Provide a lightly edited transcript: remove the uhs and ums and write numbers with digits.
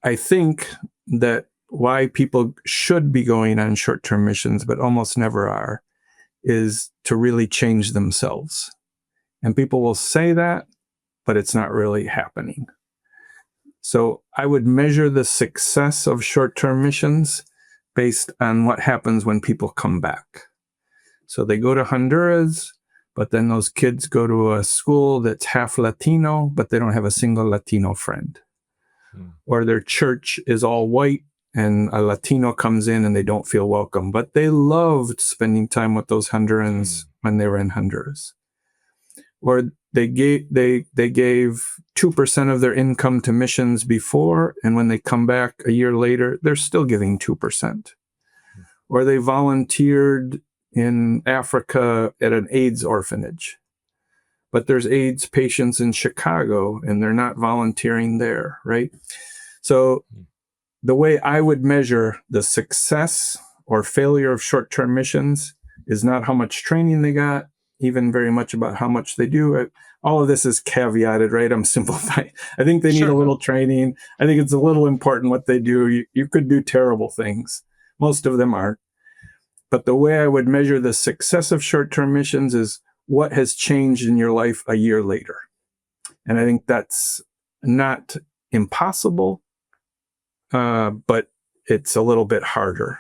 I think that why people should be going on short-term missions, but almost never are, is to really change themselves. And people will say that, but it's not really happening. So I would measure the success of short-term missions based on what happens when people come back. So they go to Honduras, but then those kids go to a school that's half Latino, but they don't have a single Latino friend. Or their church is all white and a Latino comes in and they don't feel welcome, but they loved spending time with those Hondurans when they were in Honduras. Or they gave 2% of their income to missions before, and when they come back a year later, they're still giving 2%. Or they volunteered in Africa at an AIDS orphanage, but there's AIDS patients in Chicago and they're not volunteering there, right? So the way I would measure the success or failure of short-term missions is not how much training they got, even very much about how much they do. All of this is caveated, right? I'm simplifying. I think they need a little training. I think it's a little important what they do. You could do terrible things. Most of them aren't. But the way I would measure the success of short-term missions is what has changed in your life a year later. And I think that's not impossible, but it's a little bit harder.